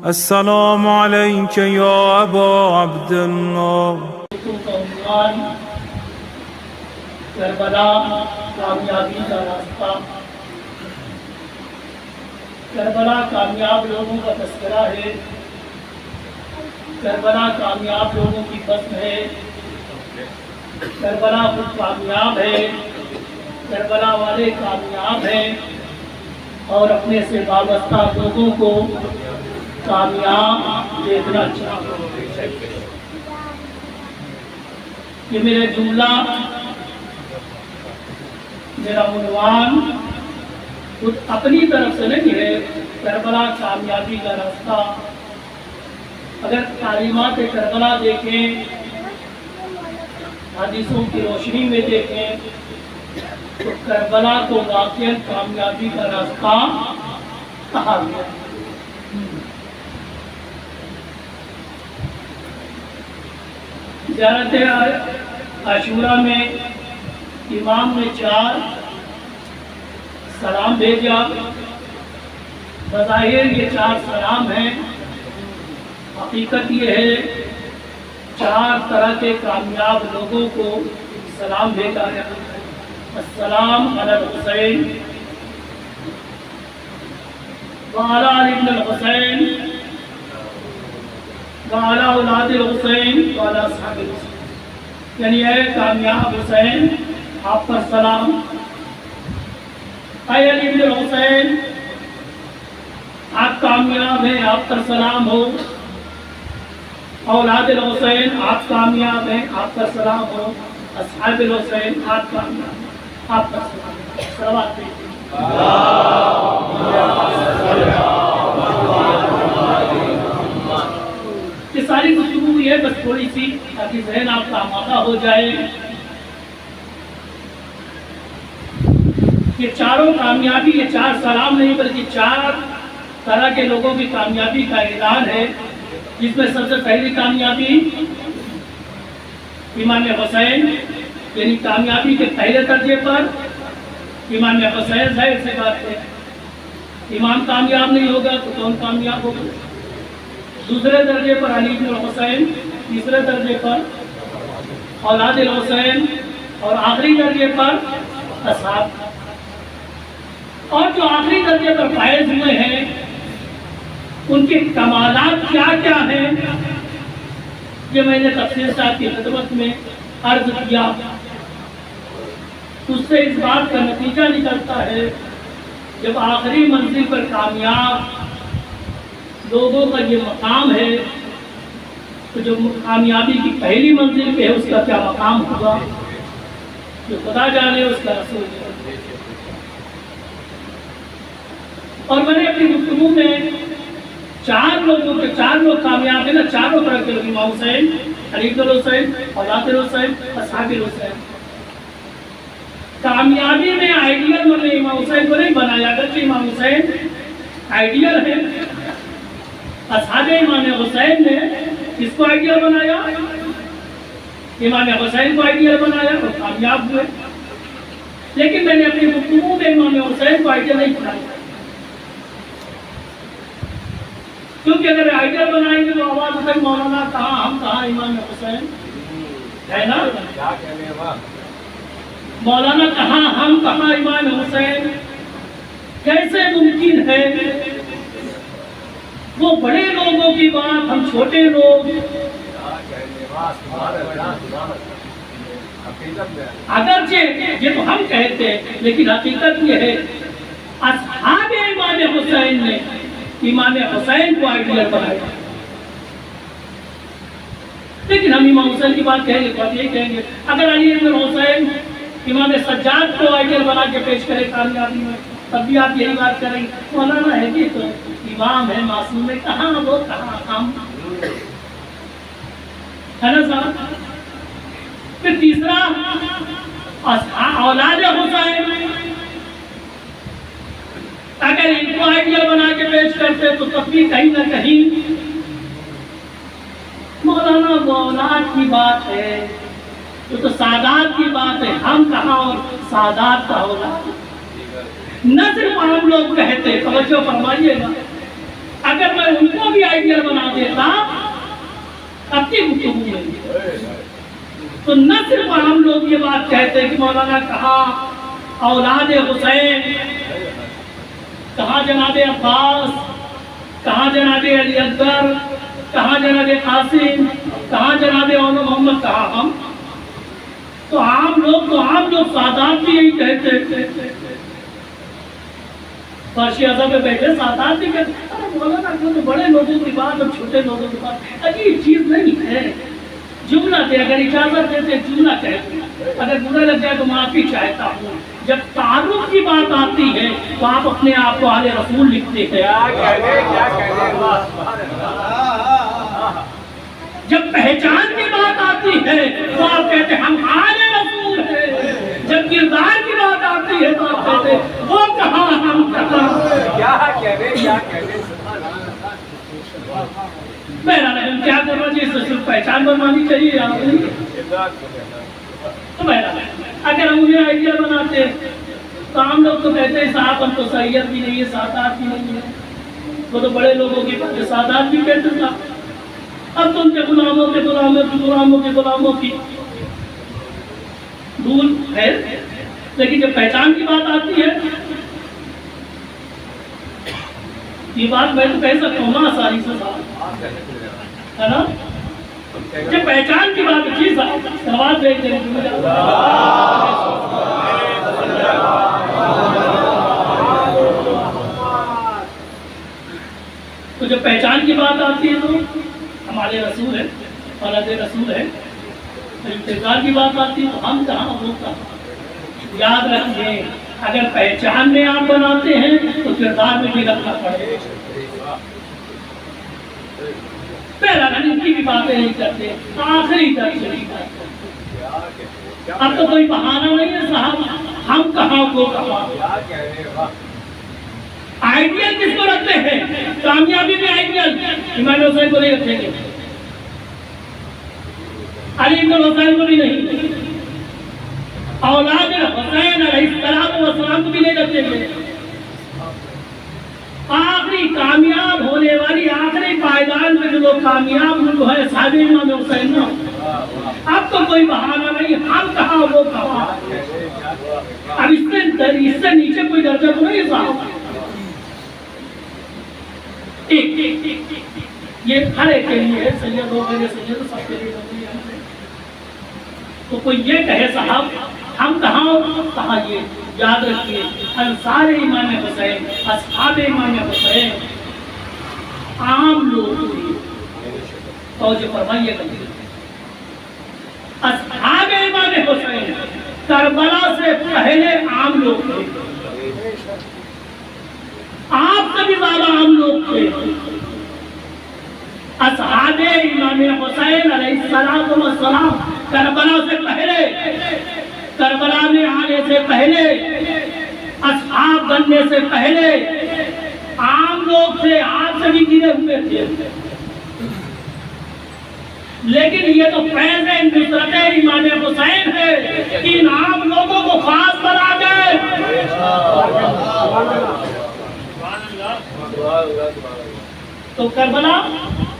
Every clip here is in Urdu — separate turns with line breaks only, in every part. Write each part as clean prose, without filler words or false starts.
السلام عليك يا أبا عبد الله.
کربلا کامیابی کا راستہ. کربلا کامیاب لوگوں کا تذکرہ ہے. کربلا کامیاب لوگوں کی بسم ہے. کربلا خود کامیاب ہے. کربلا والے کامیاب ہیں اور اپنے سے وابستہ لوگوں کو کامیاب دیکھنا چاہتے ہیں. یہ میرے جملہ، میرا عنوان خود اپنی طرف سے نہیں ہے. کربلا کامیابی کا راستہ. اگر تعلیمات کربلا دیکھیں، حدیثوں کی روشنی میں دیکھیں، تو کربلا کو واقعی کامیابی کا راستہ کہا گیا. زیارت عاشورہ میں امام نے 4 سلام بھیجا. بظاہر یہ 4 سلام ہیں، حقیقت یہ ہے 4 طرح کے کامیاب لوگوں کو سلام بھیجا ہے. السلام علی الحسین وعلی علی ابن الحسین وعلی اولاد الحسین وعلی اصحاب الحسین. یعنی اے کامیاب حسین، آپ پر سلام. اے علی ابن الحسین، آپ کامیاب ہیں، آپ پر سلام ہو. اولاد الحسین، آپ کامیاب ہیں، آپ پر سلام ہو. اصحاب الحسین، آپ کامیاب ہیں، آپ پر سلام ہو. صلوات پیش. یہ ساری گفتگو یہ بس تھوڑی سی تاکہ ذہن آپ کا آمادہ ہو جائے. یہ چاروں کامیابی، یہ 4 سلام نہیں بلکہ 4 طرح کے لوگوں کی کامیابی کا اعلان ہے. جس میں سب سے پہلی کامیابی امام حسین، یعنی کامیابی کے پہلے درجے پر امام حسین. ظاہر سے بات ہے، امام کامیاب نہیں ہوگا تو کون کامیاب ہوگا؟ دوسرے درجے پر علی بن الحسین، تیسرے درجے پر اولاد الحسین اور آخری درجے پر اصحاب. اور جو آخری درجے پر فائز ہوئے ہیں ان کے کمالات کیا کیا ہیں، یہ میں نے تفسیر صاحب کی خدمت میں عرض کیا. اس سے اس بات کا نتیجہ نکلتا ہے جب آخری منزل پر کامیاب لوگوں کا یہ مقام ہے تو جو کامیابی کی پہلی منزل پہ ہے اس کا کیا مقام ہوگا، جو خدا جانے اس کا رسول جانے. اور میں نے اپنی گفتگو میں 4 لوگ کامیاب ہیں نا، چاروں طرح کے لوگ، امام حسین، علی بن الحسین، اولاد الحسین، اصحاب الحسین. کامیابی میں آئیڈیل میں نے امام حسین کو نہیں بنایا، اگرچہ امام حسین آئیڈیل ہے. اصحاب امام حسین نے کس کو آئیڈیل بنایا؟ امام حسین کو آئیڈیل بنایا اور کامیاب ہوئے. لیکن میں نے اپنی گفتگو میں امام حسین کو آئیڈیل نہیں بنایا، کیونکہ اگر آئیڈیل بنائیں گے تو آواز اٹھے مولانا کہاں ہم کہاں امام حسین، ہے نا؟ مولانا کہاں ہم کہاں امام حسین. کیسے ممکن ہے؟ وہ بڑے لوگوں کی بات، ہم چھوٹے لوگ. اگرچہ یہ تو ہم کہتے ہیں لیکن حقیقت یہ ہے اصحاب امام حسین نے امام حسین کو آئیڈیل بنایا. لیکن ہم امام حسین کی بات کہیں گے تو آپ یہی کہیں گے اگر علی بن حسین امام سجاد کو آئیڈیل بنا کے پیش کرے کامیابی میں تب بھی آپ یہی بات کریں گے مولانا ہے کہ تو امام ہے، معصوم ہے، کہاں وہ کہاں ہم، ہے نا صاحب. پھر تیسرا اولاد حسین، اگر ان کو آئیڈیل بنا کے پیش کرتے تو تب بھی کہیں نہ کہیں مولانا وہ اولاد کی بات ہے، یہ تو سادات کی بات ہے. ہم کہاں اور سادات کا اولاد. نہ صرف عام لوگ کہتے، توجہ فرمائیے گا، اگر میں ان کو بھی آئیڈیل بنا دیتا اپنی گفتگو میں، تو نہ صرف ہم لوگ یہ بات کہتے کہ مولانا کہا اولاد حسین، کہاں جناب عباس، کہاں جناب علی اکبر، کہاں جناب قاسم، کہاں جناب اول محمد، کہاں ہم؟ تو عام لوگ سادات بھی یہی کہتے ہیں، فارسی اعظم میں بیٹھے سادات بھی کہتے ہیں مولانا تو بڑے لوگوں کی بات اور چھوٹے لوگوں کی بات عجیب چیز نہیں ہے، جملہ دے، اگر اجازت دیتے جملہ کہتے ہیں، اگر برا لگ جائے تو معافی چاہتا ہوں۔ جب تعارف کی بات آتی ہے تو آپ اپنے آپ کو آل رسول لکھتے ہیں، جب پہچان کی بات آتی ہے تو آپ کہتے ہیں ہم آل رسول ہیں، جب کردار کی بات آتی ہے تو آپ کہتے ہیں وہ کہاں ہم کہاں۔ بہرحال ہم کیا کرنا چاہیے، اس سے صرف پہچان بنوانی چاہیے آپ تو بہرحال اگر ہم انہیں آئیڈیل بناتے تو ہم لوگ تو کہتے ہیں صاحب ہم تو سید بھی نہیں ہے، سادات بھی نہیں ہے، وہ تو بڑے لوگوں کی بات ہے، سادات بھی کہتے تھا۔ اب تو ان کے غلاموں کے غلاموں کی غلاموں کے غلاموں کی دھول ہے، لیکن جب پہچان کی بات آتی ہے، یہ بات میں تو کہہ سکتا ہوں نا آسانی سے ہے نا، جب پہچان کی بات اچھی سوال بھیج دیں تو جب پہچان کی بات آتی ہے تو ہمارے رسول ہے، اولاد رسول ہے، انتظار کی بات آتی ہے تو ہم کہاں وہ کہاں۔ یاد رکھیے اگر پہچان میں آپ بناتے ہیں تو کردار میں بھی رکھنا پڑے گا۔ پہلا ان کی بھی باتیں نہیں کرتے، آخری تک چلی جاتے۔ اب تو کوئی بہانہ نہیں ہے صاحب، ہم کہاں وہ کہاں۔ آئیڈیل کس کو رکھتے ہیں؟ کامیابی میں آئیڈیل امام حسین کو نہیں رکھیں گے، علی بن حسین کو بھی نہیں، اولاد حسین علیہ السلام کو بھی نہیں رکھیں گے۔ آخری کامیاب ہونے والی آخری پائیدان میں جو لوگ کامیاب وہ ہے صحابہ امام حسین نا۔ اب تو کوئی بہانہ نہیں، ہم کہاں وہ کہاں۔ اب اس سے نیچے کوئی درجہ تو نہیں صاحب۔ یہ ہر ایک کے لیے ہے، سید ہو میرے سید سب کے لیے ہوتی ہے۔ تو کوئی یہ کہے صاحب ہم کہاں یہ یاد رکھیے انصار امام حسین، اصحاب امام حسین عام لوگ تھے، توجہ فرمائیے گا، اصحاب امام حسین کربلا سے پہلے عام لوگ تھے، آپ سے بھی زیادہ عام لوگ تھے۔ اصحاب امام حسین علیہ السلام کربلا سے پہلے، کربلا میں آنے سے پہلے، اصحاب بننے سے پہلے عام لوگ تھے، آپ سے بھی گرے ہوئے تھے، لیکن یہ تو فیض نصرت امام حسین ہے کہ ان عام لوگوں کو خاص بنا گئے۔ تو کربلا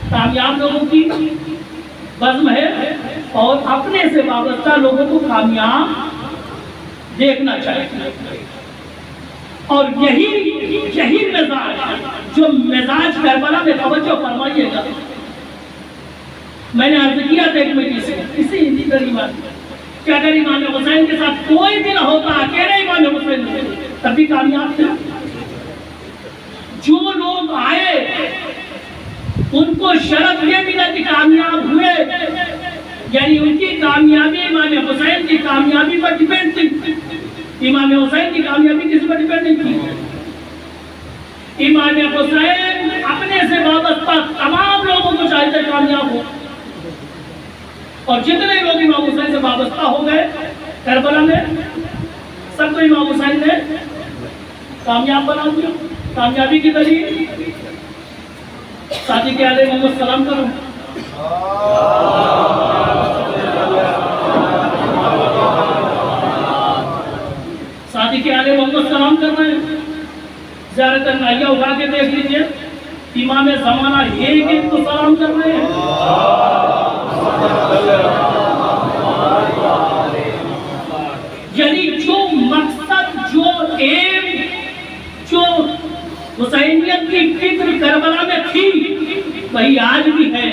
کامیاب لوگوں کی بزم ہے اور اپنے سے وابستہ لوگوں کو کامیاب دیکھنا چاہیے، اور یہی مزاج جو مزاج کربلا میں، توجہ فرمائیے گا، میں نے عرض کیا تھا ایک مجلس سے اسی ہندی ترجمہ کہ اگر امام حسین کے ساتھ کوئی بھی نہ ہوتا، اکیلے امام حسین تب بھی کامیاب تھے۔ جو لوگ آئے ان کو شرف یہ ملا کہ کامیاب ہوئے، یعنی ان کی کامیابی امام حسین کی کامیابی پر ڈیپینڈ تھی، امام حسین کی کامیابی کسی پر ڈیپینڈ نہیں تھی۔ امام حسین اپنے سے وابستہ تمام لوگوں کو چاہتے کامیاب ہو، اور جتنے لوگ امام حسین سے وابستہ ہو گئے کربلا میں، سب کو امام حسین نے کامیاب بنا دیا۔ کامیابی کی دلیل ساتھی کے علیہ محمد سلام کروں۔ ساتھی کے علیہ محمد سلام کر رہے ہیں، زیارت نائیہ اٹھا کے دیکھ لیجئے، امام زمانہ ایک کو سلام کر رہے ہیں. یعنی جو مقصد، جو ایم، جو حسینیت کی فکر کربلا میں تھی وہی آج بھی ہے.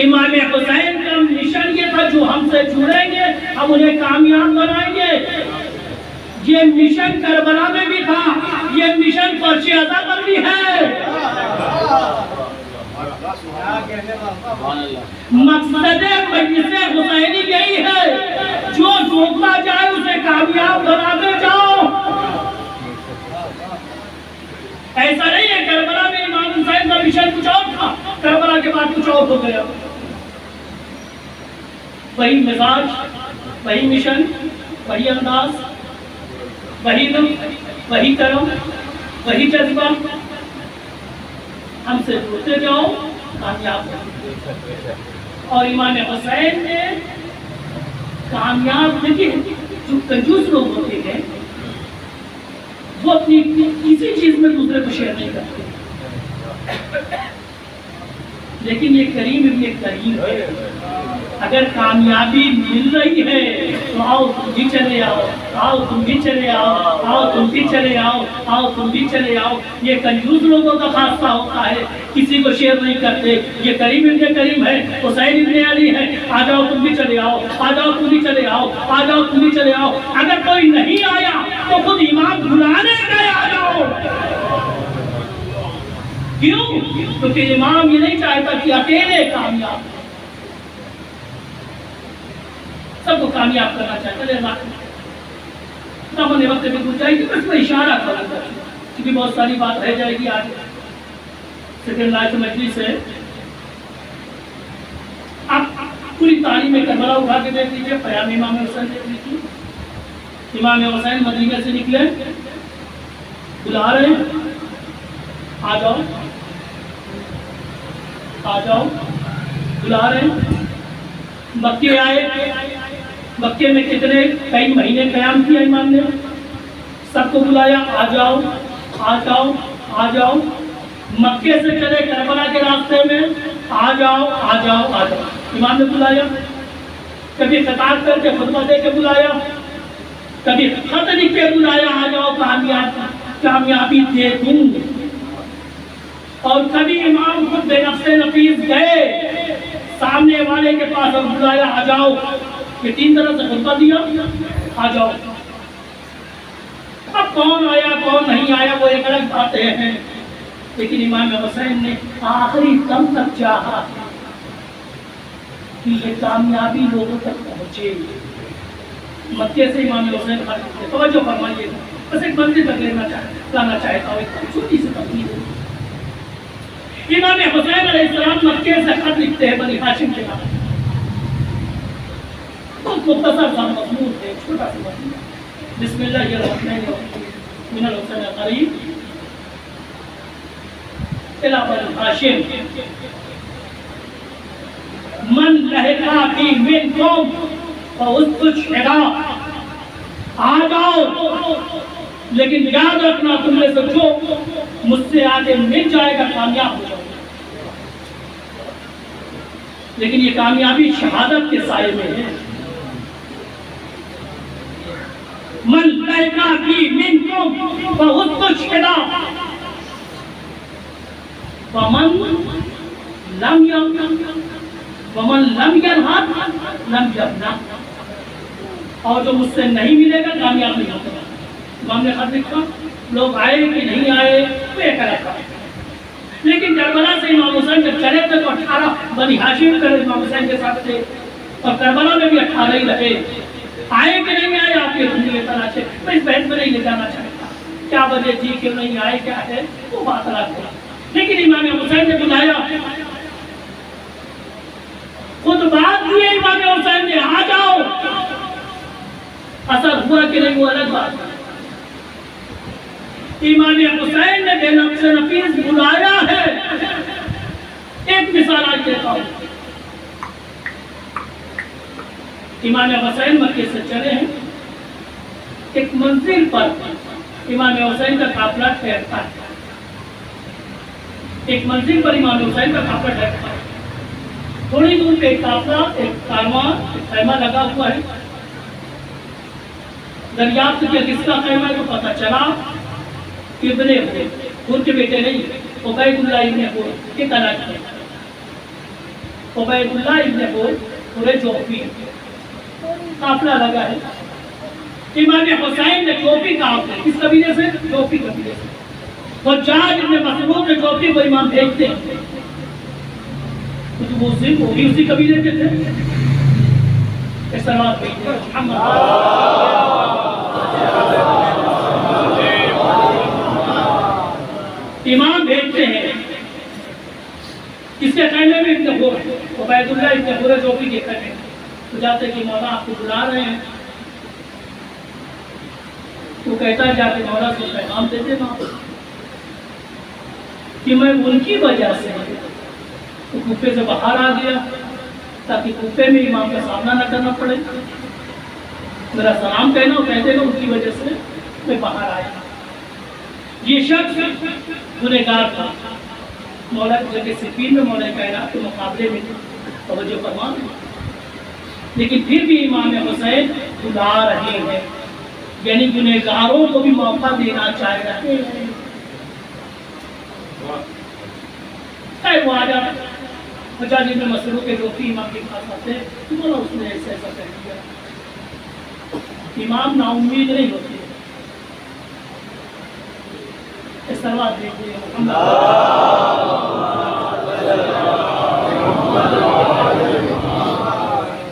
امام حسین کا مشن یہ تھا جو ہم سے جڑیں گے ہم انہیں کامیاب بنائیں گے. یہ مشن کربلا میں بھی تھا، یہ مشن فرش ازا پر بھی ہے. مقصد مجلس حسینی یہی ہے، جو ڈوبتا جائے اسے کامیاب بناتے جاؤ. ایسا نہیں ہے کربلا میں امام حسین کا مشن کچھ اور تھا، کربلا کے بعد کچھ اور ہو گیا. وہی مزاج، وہی مشن، وہی انداز، وہی دم، وہی کرم، وہی جذبہ. ہم سے جڑتے جاؤ کامیاب ہو. اور امام حسین نے کامیاب لیکن جو کنجوس لوگ ہوتے ہیں وہ اپنی کسی چیز میں دوسرے کو شیئر نہیں کرتے. لیکن یہ کریم بھی ایک کریم ہے. اگر کامیابی مل رہی ہے تو آؤ تم بھی چلے آؤ، آؤ تم بھی چلے آؤ، آؤ تم بھی چلے آؤ، آؤ تم بھی چلے آؤ. یہ کنجوس لوگوں کا خاصہ ہوتا ہے، کسی کو شیئر نہیں کرتے. یہ کریم ابن کریم ہے، حسین ابن علی ہے. آ جاؤ تم بھی چلے آؤ، آ جاؤ تم بھی چلے آؤ، آ جاؤ تم بھی چلے آؤ. اگر کوئی نہیں آیا تو خود امام بلانے گئے آ جاؤ. کیوں؟ کیونکہ امام یہ نہیں چاہتا کہ اکیلے کامیاب، سب کو کامیاب کرنا چاہتا ہے. وقت بھی گزر جائے گی، بس میں اشارہ کروں گا کیونکہ بہت ساری بات رہ جائے گی. آج سیکنڈ لائف مجلس ہے. آپ پوری تعلیم کربلا اٹھا کے دیکھ لیجیے. پیام امام حسین دیکھ لیجیے. امام حسین مدینے سے نکلے، بلا رہے ہیں آ جاؤ، آ جاؤ، بلا رہے ہیں. مکے آئے، مکے میں کتنے کئی مہینے قیام کیا امام نے. سب کو بلایا، آ جاؤ، آ جاؤ، آ جاؤ. مکے سے چلے کربلا کے راستے میں، آ جاؤ، آ جاؤ، آ جاؤ. امام نے بلایا، کبھی خطاب کر کے خطبہ دے کے بلایا، کبھی خط لکھ کے بلایا، آ جاؤ کامیابی دے دوں. اور کبھی امام خود بے نفس نفیس گئے سامنے والے کے پاس اور بلایا، آ جاؤ. یہ تین طرح سے خطبہ دیا، آ جاؤ. اب کون آیا کون نہیں آیا وہ ایک الگ باتیں ہیں، لیکن امام حسین نے آخری دم تک چاہا کہ یہ کامیابی لوگوں تک پہنچے. مکے سے امام حسین توجہ فرمائیے، بس ایک منزل تک لانا چاہتا ہوں. ایک چھوٹی سی تقریر. امام حسین علیہ السلام مکے سے خط لکھتے ہیں بنی ہاشم کے نام. بہت مختصر سا مضمون ہے، چھوٹا سا مضمون. بسم اللہ الرحمن الرحیم. من الحسین قریب الی بنی ہاشم من لحقا فی منکم فاستشہدا. آ جاؤ، لیکن یاد رکھنا تم میں سے جو مجھ سے آگے مل جائے گا کامیاب ہو جاؤ. لیکن یہ کامیابی شہادت کے سائے میں ہے. من لحقا فی منکم فاستشہدا ومن لم يلحق لم يبلغ. اور جو مجھ سے نہیں ملے گا کامیاب نہیں ہوگا. امام نے خط لکھا، لوگ آئے کہ نہیں آئے وہ ایک الگ تھا. لیکن کربلا سے امام حسین جب چلے تھے تو 18 بنی ہاشم کر امام حسین کے ساتھ تھے، اور کربلا میں بھی 18 ہی رہے. آئے کہ نہیں آئے آپ کے زندگی تلاشے، میں اس بحث میں نہیں لے جانا چاہتا کیا وجہ تھی کہ نہیں آئے، کیا ہے وہ بات الگ ہے. لیکن امام حسین نے بلایا، خود بات دیے امام حسین نے، آ جاؤ. اثر ہوا کہ نہیں وہ الگ بات ہے. امام حسین نے بے نفس نفیس بلایا ہے. ایک مثال آج دیتا ہوں. امام حسین مکے سے چلے ہیں، ایک منزل پر امام حسین کا قافلہ ٹھہرتا ہے. ایک منزل پر امام حسین کا قافلہ ٹھہرا ہے، تھوڑی دور پہ ایک قافلہ، ایک کاروان، ایک خیمہ لگا ہوا ہے۔ دریافت کیا کس کا خیمہ ہے تو پتہ چلا ابن حر کے بیٹے نہیں، عبید اللہ ابن حر کے کہنا ہے، عبید اللہ ابن حر پورے جوفی قافلہ لگا ہے۔ امام حسین نے جوفی کہا، کس قبیلے سے؟ جوفی قبیلے سے۔ حجاج ابن مسعود نے جوفی کو امام بھیجتے ہیں، وہ بھی اسی قبیلے کے تھے، اس طرح بھیجتے امام بھیجتے ہیں کس کے خیمے میں؟ ابن حر، عبید اللہ ابن حر جوفی کے خیمے میں۔ تو جاتے کہ مولا آپ کو بلا رہے ہیں، تو کہتا ہے جا کے مولا سے پیغام دے دینا کہ میں ان کی وجہ سے تو کوفے سے باہر آ گیا تاکہ کوفے میں امام کا سامنا نہ کرنا پڑے، میرا سلام کہنا اور کہہ دینا ان کی وجہ سے میں باہر آیا۔ یہ شخص گنہگار تھا، مولا کی جگہ صفین میں مولا کائنات کے مقابلے میں توجہ فرما، لیکن پھر بھی امام حسین بلا رہے ہیں، یعنی گنہگاروں کو بھی موقع دینا چاہ رہے ہیں۔ وہ آ جاتا حجاج ابن مسعود کے جوفی امام کے پاس آتے تو بولا اس نے ایسا ایسا کہہ دیا۔ امام نا امید نہیں ہوتے، اس طرح دیکھتے ہیں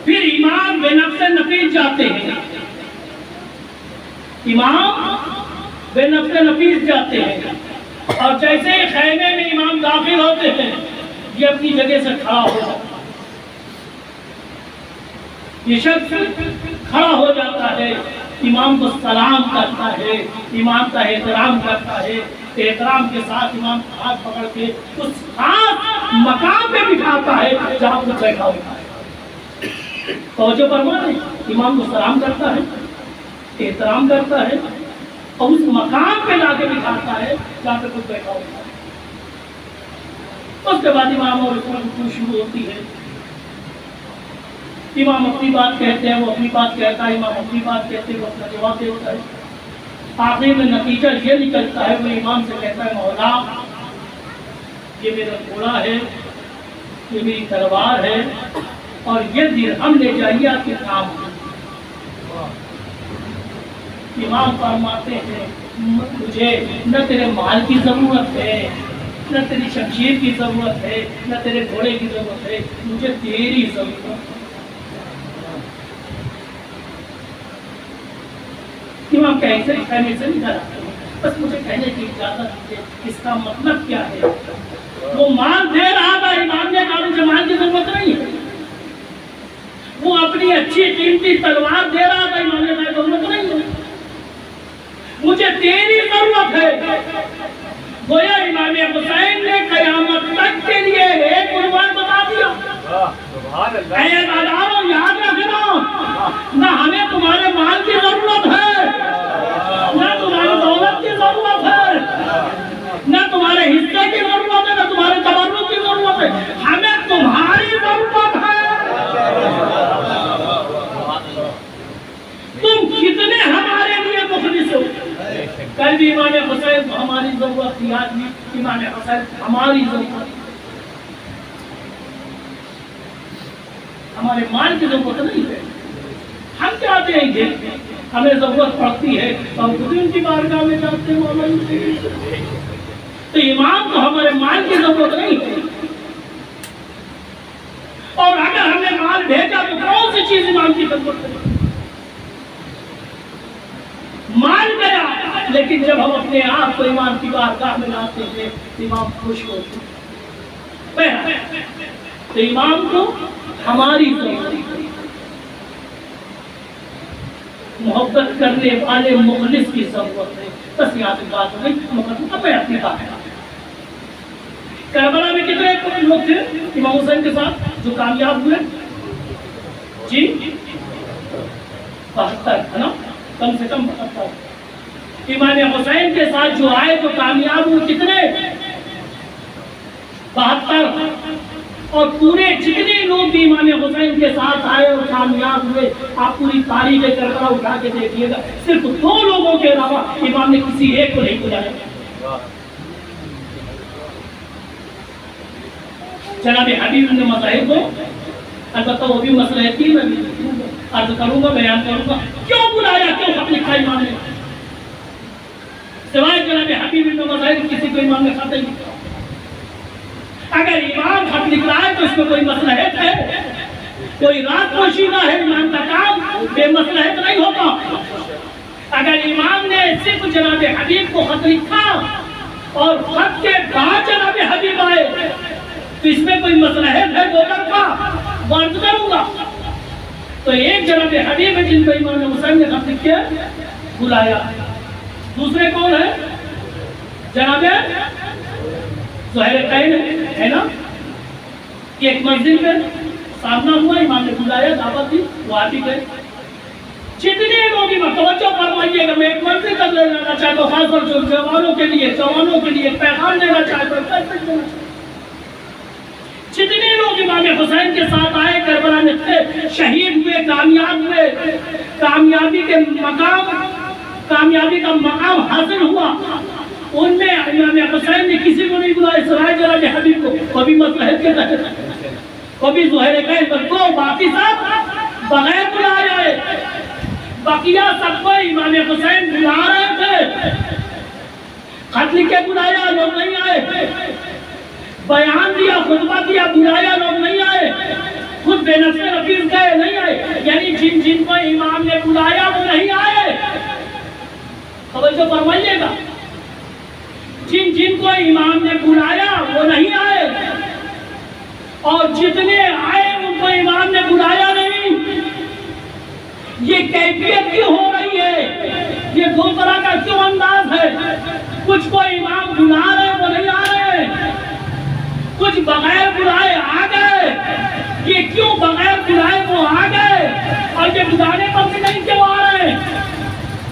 پھر امام بے نفس نفیس جاتے ہیں، امام بے نفس نفیس جاتے ہیں، اور جیسے ہی خیمے میں امام داخل ہوتے ہیں یہ اپنی جگہ سے کھڑا ہو جاتا ہے، یہ شخص کھڑا ہو جاتا ہے، امام کو سلام کرتا ہے، امام کا احترام کرتا ہے، احترام کے ساتھ امام کا ہاتھ پکڑ کے اس خاص مقام پہ بٹھاتا ہے جہاں وہ بیٹھا ہوتا ہے۔ توجہ فرمائیں، امام کو سلام کرتا ہے، احترام کرتا ہے، اور اس مقام پہ لا کے بٹھاتا ہے جہاں پہ خود بیٹھا ہوتا ہے۔ اس کے بعد امام اور گفتگو شروع ہوتی ہے، امام اپنی بات کہتے ہیں، وہ اپنی بات کہتا ہے، امام اپنی بات کہتے ہیں، وہ اپنا جواب دیتا ہے۔ آخر میں نتیجہ یہ نکلتا ہے، وہ امام سے کہتا ہے مولا یہ میرا گھوڑا ہے، یہ میری تلوار ہے، اور یہ درہم لے جائیے آپ کے کام میں۔ امام فرماتے ہیں مجھے نہ تیرے مال کی ضرورت ہے، نہ تیری شمشیر کی ضرورت ہے، نہ تیرے گھوڑے کی ضرورت ہے، مجھے تیری ضرورت ہے۔ امام کہنے سے نہیں ڈراتے، بس مجھے کہنے کی اجازت دیجیے اس کا مطلب کیا ہے۔ وہ مال دے رہا تھا، امام نے کہا مجھے مال کی ضرورت نہیں ہے۔ وہ اپنی اچھی قیمتی تلوار دے رہا تھا، امام نے کہا ضرورت نہیں ہے، مجھے تیری ضرورت ہے۔ گویا امام حسین نے قیامت تک کے لیے ایک عنوان بتا دیا، اے عزاداروں یاد رکھنا، نہ ہمیں تمہارے مال کی ضرورت ہے، نہ تمہاری دولت کی ضرورت ہے، نہ تمہارے حصے کی ضرورت ہے، نہ تمہارے تبرک کی ضرورت ہے، ہمیں تمہاری ضرورت ہے۔ تم کتنے ہمارے لیے مخلص ہو۔ کل بھی امام حسین کو ہماری ضرورت تھی، آج بھی امام حسین ہماری ضرورت ہے، ہمارے مال کی ضرورت نہیں ہے۔ ہم چاہتے ہیں کہ ہمیں ضرورت پڑتی ہے تو ہم خود ان کی بارگاہ میں جاتے ہیں مولا جی، تو امام کو ہمارے مال کی ضرورت نہیں ہے، اور اگر ہم نے مال بھیجا تو کون سی چیز امام کی ضرورت ہے؟ مال گیا، لیکن جب ہم اپنے آپ کو امام کی بارگاہ میں لاتے ہیں امام خوش ہوتے ہیں، تو امام کو ہماری ضرورت ہے۔ محبت کرنے والے مخلص کی ضرورت ہے۔ بس یہاں سے بات ہو گئی، مقدمہ میں اپنی بات ہے۔ کربلا میں کتنے لوگ تھے امام حسین کے ساتھ جو کامیاب ہوئے؟ جی 72 ہے نا، کم سے کم 72۔ امام حسین کے ساتھ جو آئے تو کامیاب ہوئے کتنے؟ 72 اور پورے جتنے لوگ بھی امام حسین کے ساتھ آئے اور کامیاب ہوئے، آپ پوری تاریخ کربلا اٹھا کے دیکھیے گا، صرف 2 لوگوں کے علاوہ امام نے کسی ایک کو نہیں بلایا۔ جناب حبیب نے مذاہب کو، البتہ وہ بھی مسئلہ ہے، میں بھی عرض کروں گا، بیان کروں گا کیوں بلایا، کیوں خط لکھا امام نے، سوائے جناب حبیب نے مذاہب کسی کو امام نے خط نہیں لکھا۔ اگر امام خط لکھ رہا ہے تو اس میں کوئی مسئلہ ہے، کوئی رات پوشیدہ ہے، امام کا کام بے مسئلہ ہے تو نہیں ہوتا۔ اگر امام نے صرف جناب حبیب کو خط لکھا اور خط کے بعد جناب حبیب آئے تو اس میں کوئی مسئلہ ہے دو طرفہ، عرض کروں گا۔ تو ایک جناب حبیب ہے جن کو امام حسین نے خط لکھ کے بلایا، دوسرے کون ہے؟ جناب زہیر ہے نا، ایک مسجد میں سامنا ہوا، امام نے بلایا، دعوت دی، وہ آتی گئے۔ جتنے لوگ توجہ فرمائیے گا، میں ایک مسجد تک لے جانا چاہتا ہوں، خاص طور سے جوانوں کے لیے پیغام دینا چاہتا ہوں۔ جتنے لوگ امام حسین کے ساتھ آئے، کربلا میں تھے، شہید ہوئے، کامیاب ہوئے، کامیابی کا مقام حاصل ہوا، ان میں امام حسین نے کسی کو نہیں بلایا سوائے جناب حبیب کو، کبھی مصلحت کے تحت، کبھی زہیر قین کو، باقی سب بغیر بلائے آئے، بقیہ سب کو امام حسین بلا رہے تھے، خط لکھ کے بلایا، لوگ نہیں آئے، بیان دیا، خطبہ دیا، بلایا، لوگ نہیں آئے، خود بے نفس رفیق گئے، نہیں آئے، یعنی جن کو امام نے بلایا وہ نہیں آئے۔ توجہ فرمائیے گا، جن کو امام نے بلایا وہ نہیں آئے، اور جتنے آئے ان کو امام نے بلایا نہیں۔ یہ کیفیت کیوں ہو رہی ہے؟ یہ 2 طرح کا کیوں انداز ہے؟ کچھ کو امام بلا رہے وہ نہیں آ رہے، کچھ بغیر بلائے آ گئے۔ یہ کیوں بغیر بلائے وہ آ گئے اور یہ بلانے پر بھی نہیں کیوں آ رہے؟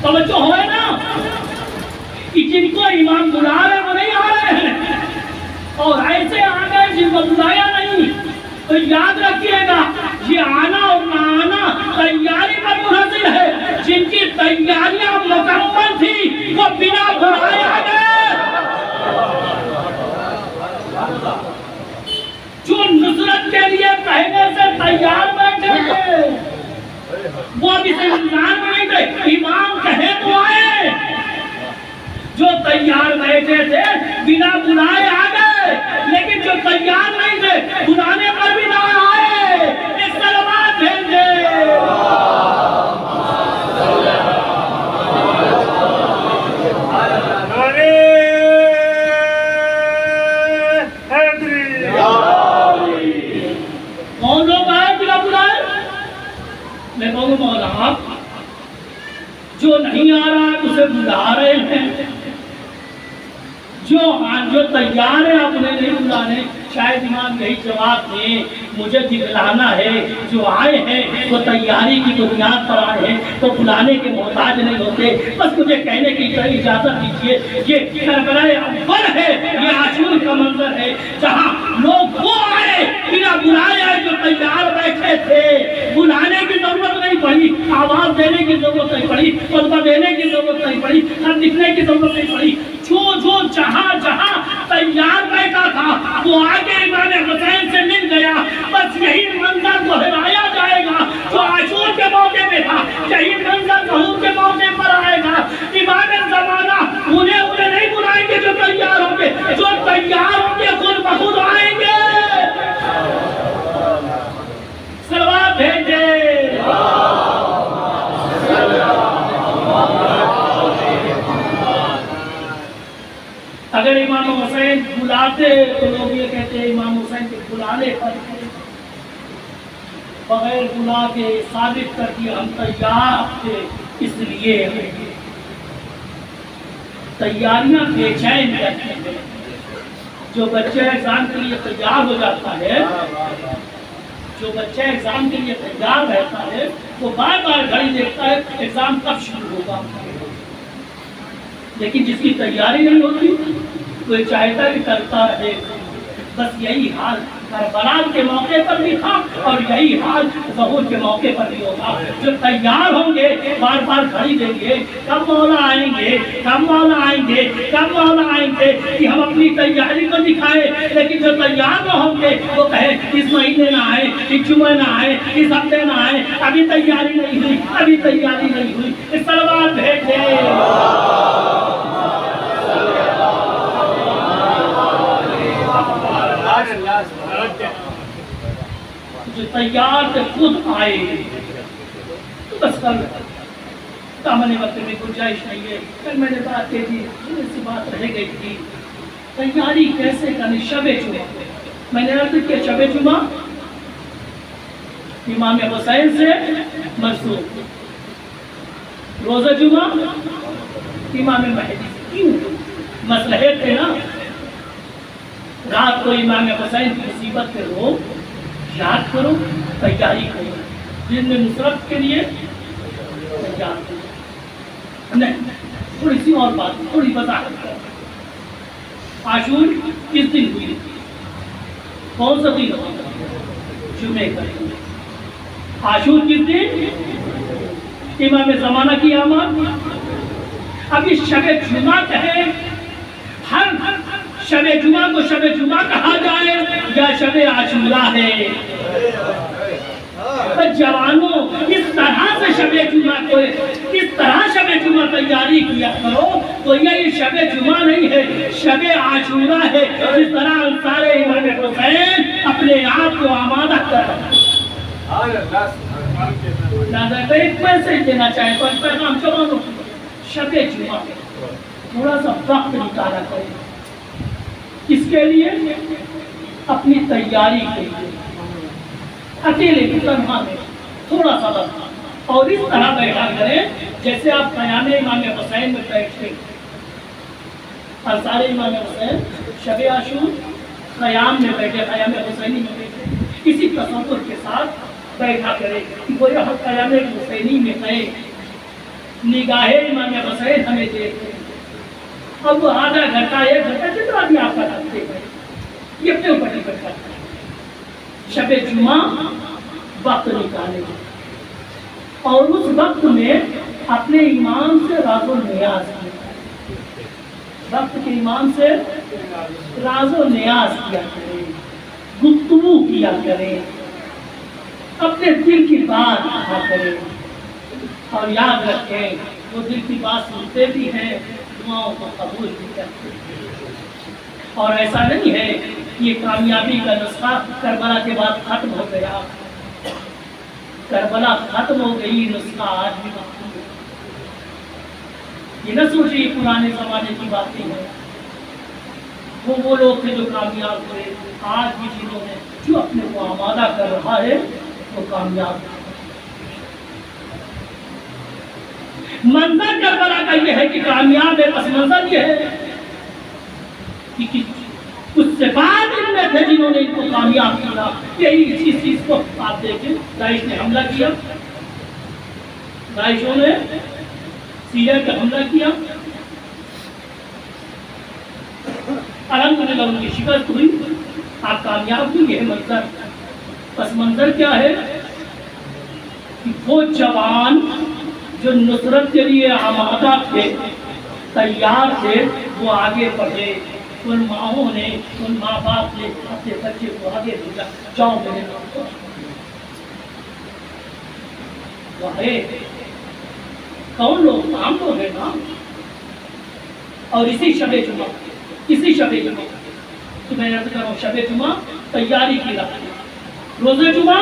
توجہ ہوئے نا کہ جن کو امام بلا رہے وہ نہیں آ رہے ہیں، اور ایسے آ گئے جن کو بلایا نہیں۔ تو یاد رکھیے گا، یہ آنا اور نہ آنا تیاری پر منحصر ہے۔ جن کی تیاریاں مکمل تھی وہ بنا بلائے آ گئے، جو نصرت کے لیے پہلے سے تیار بیٹھے تھے وہ ابھی سے انتظار میں نہیں تھے، امام کہے تو آئے۔ جو تیار بیٹھے تھے بنا بلائے آ گئے، لیکن جو تیار نہیں تھے بلانے پر بھی نہ آئے، اس سلامات بھیجے۔ کون لوگ آئے بنا بلائے؟ میں کہوں گا مولا آپ جو نہیں آ رہا اسے بلا رہے ہیں، جو تیار ہے آپ انہیں نہیں بلانے۔ شاید امام یہی جواب دیں، مجھے دکھلانا ہے جو آئے ہیں وہ تیاری کی بنیاد پر آئے ہیں، تو بلانے کے محتاج نہیں ہوتے۔ بس مجھے کہنے کی اجازت دیجیے، یہ کربلا اول ہے، یہ عاشور کا منظر ہے جہاں لوگ وہ آئے بنا بلائے آئے جو تیار بیٹھے تھے، بلانے کی ضرورت نہیں پڑی، آواز دینے کی ضرورت نہیں پڑی، خطبہ دینے کی ضرورت نہیں پڑی، خط لکھنے کی ضرورت نہیں پڑی۔ جو جہاں تیار بیٹھا تھا وہ آگے امام حسین سے مل گیا۔ بس یہی منظر دہرایا جائے گا جو عاشور کے موقع پہ تھا، یہی منظر ظہور کے موقع پر آئے گا۔ امام زمانہ انہیں نہیں بلائیں گے جو تیار ہوں گے، جو تیار ہوں گے خود بخود آئیں گے۔ صلوات بھیجے۔ اگر امام حسین بلاتے تو لوگ یہ کہتے ہیں امام حسین کے بلانے پر بغیر بلا کے ثابت کر دیا ہم تیار تھے، اس لیے تیاریاں بے چین رہتے ہیں۔ جو بچہ ایگزام کے لیے تیار ہو جاتا ہے، جو بچہ ایگزام کے لیے تیار رہتا ہے وہ بار بار گھڑی دیکھتا ہے ایگزام کب شروع ہوگا، لیکن جس کی تیاری نہیں ہوتی وہ چاہتا ہے کہ کرتا رہے، بس یہی حال کربلا کے موقع پر بھی تھا اور یہی حال ظہور کے موقع پر بھی ہوگا. جو تیار ہوں گے بار بار کھڑی دیں گے کب مولا آئیں گے, کب مولا آئیں گے, کب مولا آئیں گے, کہ ہم اپنی تیاری کو دکھائیں. لیکن جو تیار نہ ہوں گے وہ کہیں اس مہینے نہ آئے, اس جمعے نہ آئے, اس ہفتے نہ آئے, ابھی تیاری نہیں ہوئی, ابھی تیاری نہیں ہوئی. اس سلوات بھیجے. جو تیار سے خود آئے تو بس کل دامن وقت میں گنجائش نہیں ہے. کل میں نے بات کی تھی, سی بات رہ گئی تھی, تیاری کیسے کرنی. شب جمعہ میں نے عرض کیا, شب جمعہ امام حسین سے منسوب, روزہ جمعہ امام مہدی سے. کیوں؟ مسئلہ تھے نا, رات کو امام حسین کی مصیبت پہ رو, یاد کرو, تیاری کرو, جن میں نصرت کے لیے تیار کرو. نہیں, تھوڑی سی اور بات, تھوڑی وضاحت کرو. عاشور کس دن ہوئی؟ کون سا دن ہوگا؟ جمعے کا. عاشور کس دن؟ امام زمانہ کی آمد. اب اس شب جمعہ کہیں, ہر شب جمعہ کو شب جمعہ کہا جائے یا شب عاشورہ ہے؟ جوانوں اس طرح سے شب جمعہ کو, اس طرح شب جمعہ تیاری کیا کرو تو یہ شب جمعہ نہیں ہے, شب عاشورہ ہے. جس طرح انصار امام حسین اپنے آپ کو آمادہ کر رہے ہیں. ایک میسج دینا چاہیں تو پیغام جوانوں کو, شب جمعہ تھوڑا سا وقت نکالا کریں. اس کے لیے اپنی تیاری کے لیے اکیلے کی تنہا میں تھوڑا سا وقت, اور اس طرح بیٹھا کریں جیسے آپ قیام امام حسین میں بیٹھتے. انصار امام حسین شب عاشور قیام میں بیٹھے, قیام حسینی میں بیٹھے, اسی تصور کے ساتھ بیٹھا کرے کہ وہ یہاں قیام حسینی میں گئے, نگاہ امام حسین ہمیں دیکھتے. اب وہ آدھا گھنٹہ, ایک گھنٹہ, جتنا بھی آپ کا کرتے ہیں, یہ اپنے اوپر ڈیپینڈ کرتا ہے. شب جمعہ وقت نکالے اور اس وقت میں اپنے امام سے راز و نیاز کیا, وقت کے امام سے راز و نیاز کیا کریں, گفتگو کیا کریں, اپنے دل کی بات کہا کریں. اور یاد رکھیں وہ دل کی بات سنتے بھی ہیں, دعاؤں کو قبول بھی کرتے ہیں. اور ایسا نہیں ہے یہ کامیابی کا نسخہ کربلا کے بعد ختم ہو گیا. کربلا ختم ہو گئی, نسخہ آج بھی باقی ہے. یہ نہ سوچیں یہ پرانے زمانے کی باتیں ہیں. وہ لوگ تھے جو کامیاب ہوئے, آج بھی جنہوں نے جو اپنے کو آمادہ کر رہا ہے وہ کامیاب ہے. منظر کربلا کا یہ ہے کہ کامیاب ہے, پس منظر یہ ہے کہ اس سے بعد ان میں تھے جنہوں نے ان کو کامیاب کیا. یہی اسی چیز کو آپ دیکھیں, داعش نے حملہ کیا, داعشوں نے سیریا پہ حملہ کیا, الحمدللہ ان کی شکست ہوئی, آپ کامیاب ہوئی. یہ منظر, پس منظر کیا ہے کہ وہ جوان جو نصرت کے لیے آمادہ تھے, تیار تھے, وہ آگے بڑھے. ان ماؤں نے, ان ماں باپ نے اپنے بچے کو آگے بھیجا, جاؤ میرے نام کو. وہ ہے کون لوگ؟ عام لوگ ہیں نا. اور اسی شب جمعہ, اسی شب جمعہ تو میں عرض کر رہا ہوں, شب جمعہ تیاری کی رکھیں, روزہ جمعہ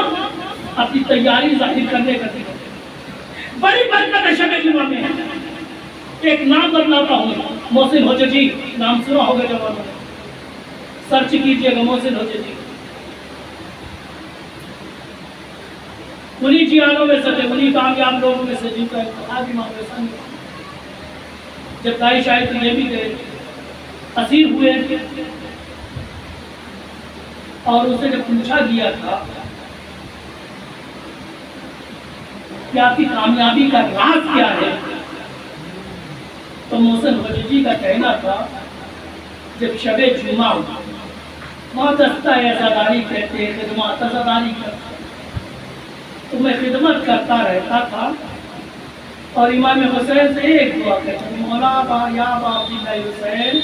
اپنی تیاری ظاہر کرنے کا دن. بڑی برکت ہے شب جمعہ میں. ایک نام بتلاتا ہوں, محسن حججی, نام سنا ہوگا جوانوں نے, سرچ کیجئے گا محسن حججی. انہی جیانوں میں سے تھے, انہی کامیاب لوگوں میں سے جن کا انتخاب امام حسین. جب داعش آئے تو یہ بھی گئے, اسیر ہوئے, اور اسے جب پوچھا گیا تھا کہ آپ کی کامیابی کا راز کیا ہے, تو محسن حججی کا کہنا تھا جب شب جمعہ وہاں دستہ عزاداری کہتے ہیں، خدمات عزاداری کرتا، تو میں خدمت کرتا رہتا تھا اور امام حسین سے ایک دعا کہتا ہوں، مولا یا باپ حسین،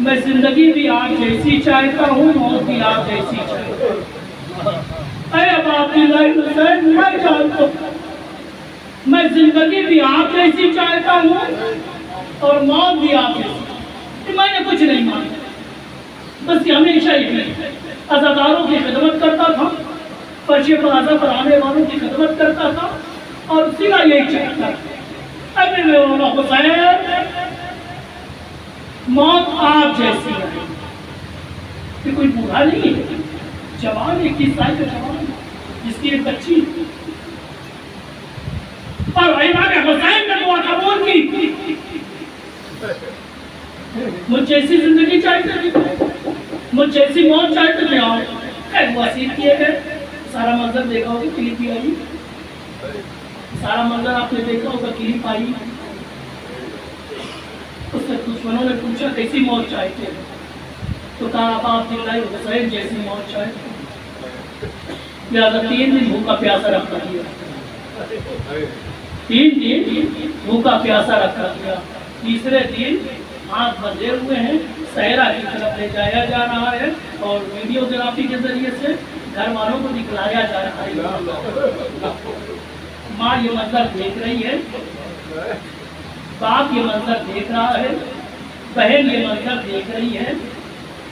میں زندگی بھی آپ جیسی چاہتا ہوں، موت بھی آپ جیسی چاہتا ہوں۔ اے باپ حسین، میں جانتا ہوں میں زندگی بھی آپ جیسی چاہتا ہوں اور موت بھی آپ جیسی، میں نے کچھ نہیں مانگا، بس یہ ہمیشہ ہی عزاداروں کی خدمت کرتا تھا، فرش پلازہ پر آنے والوں کی خدمت کرتا تھا اور سلا یہی چاہتا تھا، اے مولا حسین، موت آپ جیسی ہے۔ یہ کوئی بوڑھا نہیں ہے، جوان 21 سال کا جوان جس کی ایک بچی، اور امام حسین نے دعا قبول کی، مجھ جیسی زندگی چاہتے تھے، مجھ جیسی موت چاہتے تھے، آؤ وسیع کیے گئے۔ سارا منظر دیکھا ہوگا، کلپ بھی آئی، سارا منظر آپ نے دیکھا ہوگا، کلپ آئی۔ اس سے دشمنوں نے پوچھا کیسی موت چاہتے ہیں، تو کہا باپ حسین جیسی موت چاہتے ہیں۔ لہٰذا 3 دن بھوکا پیاسا رکھا دیا، 3 دن بھوکا پیاسا رکھا دیا۔ تیسرے دن ہاتھ بندھے ہوئے ہیں، صحرا کی طرف لے جایا جا رہا ہے اور ویڈیوگرافی کے ذریعے سے گھر والوں کو دکھلایا جا رہا ہے۔ ماں یہ منظر دیکھ رہی ہے، باپ یہ منظر دیکھ رہا ہے، بہن یہ منظر دیکھ رہی ہے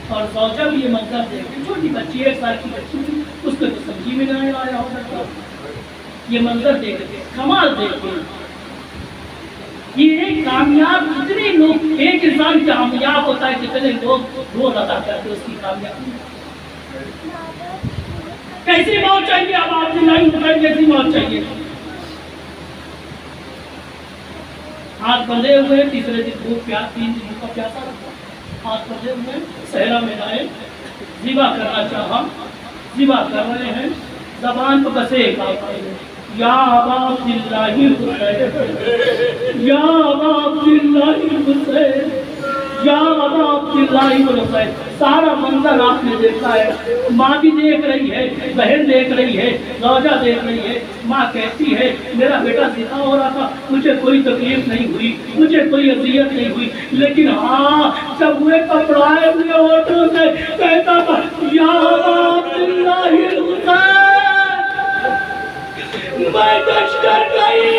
اور زوجہ بھی یہ منظر دیکھ رہی ہے۔ چھوٹی بچی 1 سال کی بچی تھی، اس کو تو سمجھی میں نہیں آیا ہو سکتا، یہ منظر دیکھ کے کمال دیکھ کے یہ ایک کامیاب، کتنے لوگ، ایک انسان کامیاب ہوتا ہے کتنے لوگ رول ادا کرتے اس کی کامیابی۔ کیسی موت چاہیے اب آپ نے کیسی موت چاہیے؟ ہاتھ بندھے ہوئے، تیسرے دن بھوک پیاس، 3 دن کا پیاسا رکھا، ہاتھ بندھے ہوئے، صحرا میں لائے، ذبح کرنا چاہا، ذبح کر رہے ہیں، زبان پر بس ایک آتا ہے، یا ابا عبداللہ حسین، یا ابا عبداللہ حسین، یا ابا عبداللہ حسین۔ سارا منظر آپ نے دیکھا ہے، ماں بھی دیکھ رہی ہے، بہن دیکھ رہی ہے، زوجہ دیکھ رہی ہے۔ ماں کہتی ہے میرا بیٹا زندہ ہو رہا تھا، مجھے کوئی تکلیف نہیں ہوئی، مجھے کوئی اذیت نہیں ہوئی، لیکن ہاں جب وہ کپڑائے ہوئے ہونٹوں سے کہتا تھا یا ابا عبداللہ حسین، میں دشت کر گئی۔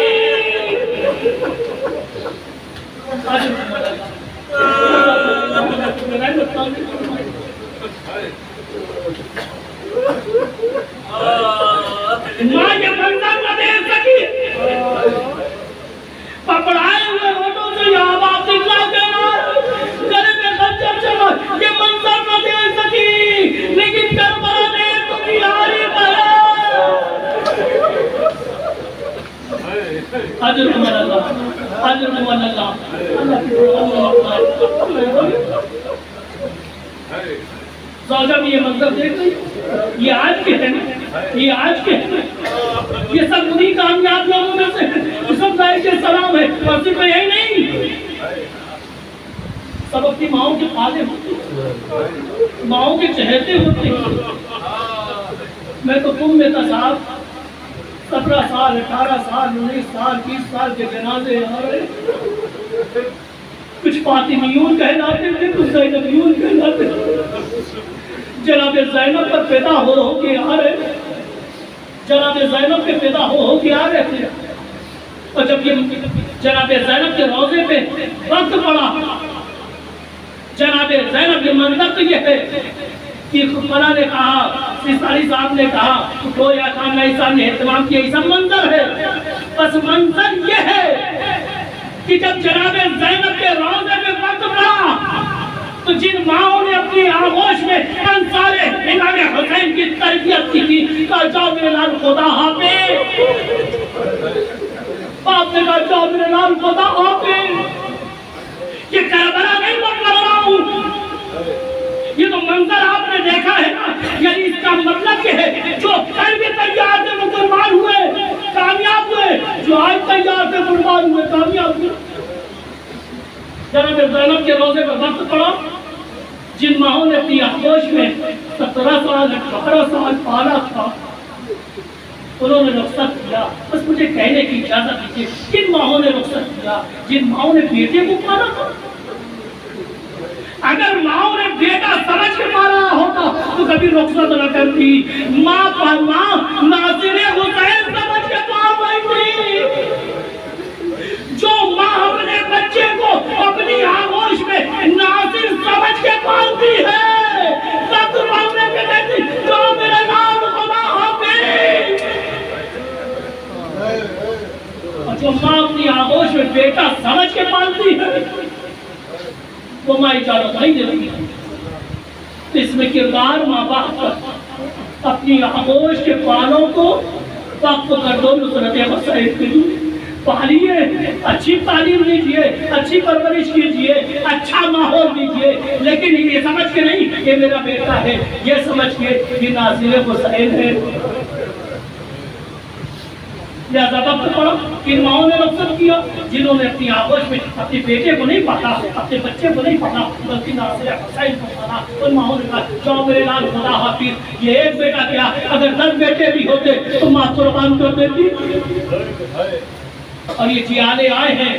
ماں یہ منظر نہ دیکھ سکی، پکڑائے ہوئے ہونٹوں سے یا ابا عبداللہ کہنا، گلے میں خنجر چلا، یہ منظر نہ دیکھ سکی، لیکن کربلا نے تمہاری بہا۔ اجرکم اللہ، اجرکم اللہ۔ زوجہ بھی یہ منظر دیکھ رہی، یہ آج کے ہیں، یہ آج کے ہیں، یہ سب انہی کامیاب لوگوں میں سے یوسف علیہ السلام ہے، اور صرف یہی نہیں، سب اپنی ماؤں کے پالے ہوتے ہیں، ماؤں کے چہتے ہوتے ہیں۔ میں تو تم میں تھا صاحب، 17 سال 18 سال 19 سال 20 سال کے جنازے آ رہے، کچھ فاطمیون کہلاتے تھے، کچھ زینبیون کہلاتے تھے۔ جناب زینب پر پیدا ہو کے آ رہے، جناب زینب کے پیدا ہو کے آ رہے تھے، اور جب یہ جناب زینب کے روضے پہ وقت پڑا، جناب زینب یہ منظر تو یہ ہے کہ خطبہ نے کہا، سیساری صاحب نے کہا، گویا خامنہئی صاحب نے اہتمام کیا، یہ سب منظر ہے، بس منظر یہ ہے کہ جب جناب زینب کے روضے پہ وقت پڑا تو جن ماؤں نے اپنی آغوش میں انصار امام حسین کی تربیت کی تھی، کہا جاؤ میرے لال خدا حافظ، باپ نے کہا جاؤ میرے لال خدا حافظ، یہ کربلا نہیں بتلا رہا ہوں، یہ تو منظر آپ نے دیکھا ہے نا، یعنی اس کا مطلب یہ ہے جو کل بھی تیار سے مسلمان ہوئے کامیاب ہوئے، جو آج تیار سے قربان ہوئے کامیاب ہوئے۔ جناب زینب کے روضے پر وقت پڑا، جن ماؤں نے اپنی آغوش میں 17 سال 18 سال پالا تھا، انہوں نے رخصت کیا. بس مجھے کہنے کی اجازت دیجیے، کن ماؤں نے رخصت کیا؟ جن ماؤں نے بیٹے کو پالا تھا. اگر ماؤں نے بیٹا سمجھ کے پالا ہوتا تو کبھی رخصت نہ کرتی. ماں ناصر حسین سمجھ کے پال رہی تھی. جو ماں اپنے بچے کو اپنی آغوش میں ناصر سمجھ کے پالتی ہے، سب پالنے کے کہتی جو میرے نام خدا حافظ. اور جو ماں اپنی آغوش میں بیٹا سمجھ کے پالتی ہے وہ ماں اجازت نہیں دیتی. اس میں کردار ماں باپ کا اپنی آغوش کے بالوں کو وقف کر دو نصرت مسائل کے لیے. پالیے، اچھی تعلیم دیجیے، اچھی پرورش کیجیے، اچھا ماحول دیجیے، لیکن یہ سمجھ کے نہیں یہ میرا بیٹا ہے، یہ سمجھ کے یہ ناصر حسین ہے. لہذا وقت پڑا. کن ماؤں نے رخصت کیا؟ جنہوں نے اپنی آغوش میں اپنے بیٹے کو نہیں پالا، اپنے بچے کو نہیں پالا، بلکہ ناصر حسین کو پالا. ان ماؤں نے کہا جاؤ میرے لال خدا حافظ. یہ ایک بیٹا کیا، اگر 10 بیٹے بھی ہوتے تو ماں قربان کر دیتی. اور یہ جیالے آئے ہیں.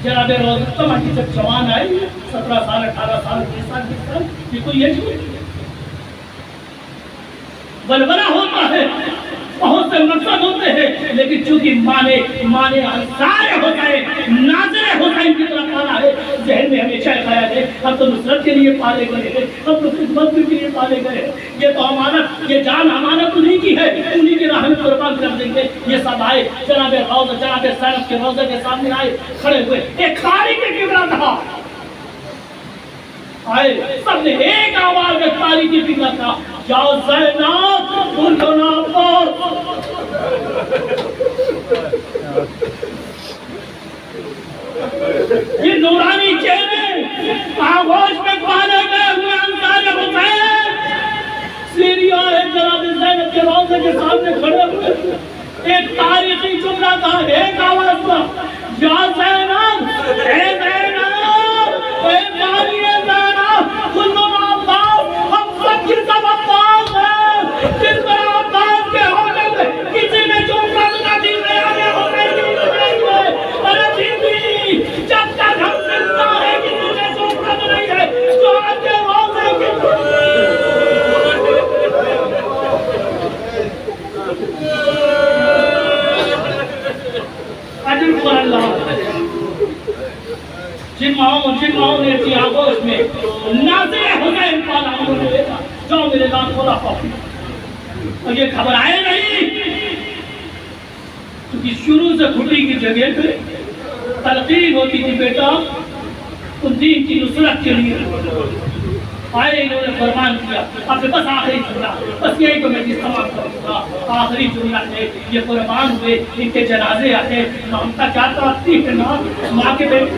جناب روز تمہاری جب جوان آئے 17 سال 18 سال 20 سال 20 سال یہ کوئی یہ نہیں. بلبلہ ہوتا ہے، بہت سے مقصد ہوتے ہیں، لیکن چونکہ ماں نے انصار حسین ناصر حسین کی طرف پالا ہے، ذہن میں ہمیشہ خیال ہے ہم تو نصرت کے لیے پالے گئے ہیں، ہم تو خدمت کے لیے پالے گئے ہیں. یہ تو امانت، یہ جان امانت انہی کی ہے، انہی کی راہ میں قربان کر دیں گے. یہ سب آئے جناب روضہ، جناب سیرف کے روضے کے سامنے آئے کھڑے ہوئے. ایک تاریخ کے کبرا تھا، آئے سب نے ایک آواز میں تاریخی فکر تھا، جاؤ زینب بھولو نہ عباس. یہ نورانی چہرے آغوش میں پالے گئے ہوئے انصار حسین سیریا ہے جناب زینب کے روضے کے سامنے کھڑے ہوئے. ایک تاریخی جملہ تھا، ایک آواز تھا، یا زینب، اے زینب، اے مالی زینب بھولو نہ عباس. ہم سب کی سب عباس ہیں. جس طرح عباس کے ہونے میں کسی نے جو کرنا دی بیانے ہونے کی نہیں ہے. ارے بیوی، جب تک ہم زندہ ہیں کسی نے جو کرنا نہیں ہے. جو آج کے روزے کی عجل پر اللہ. جن ماؤں نے اپنی آغوش میں ناصر حسین پالا، انہوں نے دیکھا جاؤ میرے نام خدا پاپی. اور یہ گھبرائے نہیں، کیونکہ شروع سے گھٹی کی جگہ پہ تلقین ہوتی تھی بیٹا تم دین کی نصرت کے لیے آئے. انہوں نے فرمان کیا. اب بس آخری جملہ، بس یہی تو میں استعمال کروں گا. آخری جملہ ہے یہ قربان ہوئے، ان کے جنازے آتے. ممتا چاہتا آتی ہے نا ماں کے بیٹے،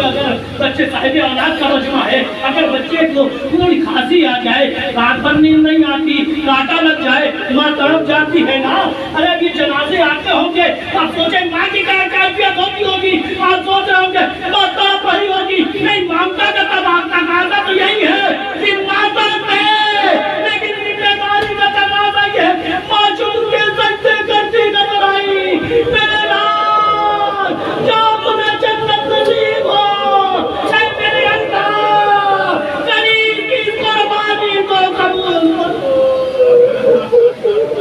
اگر بچے صاحب اولاد کا مجمع ہے، اگر بچے کو تھوڑی کھانسی آ جائے، رات بھر نیند نہیں آتی، کانٹا لگ جائے، ماں تڑپ جاتی ہے نا. ارے اب یہ جنازے آتے ہوں گے، آپ سوچیں ماں کی کیا کیفیت ہوتی ہوگی. آپ سوچ رہے ہوں گے ماں تڑپ رہی ہوگی. نہیں، ممتا کا تقاضا تو یہی ہے، لیکن ذمہ داری کا تقاضا یہ ہے ماں چور کے سجدے کرتی نظر آئی. میرے لال جاؤ تمہیں جنت نصیب ہو. اے میرے اللہ، غریب کی قربانی کو قبول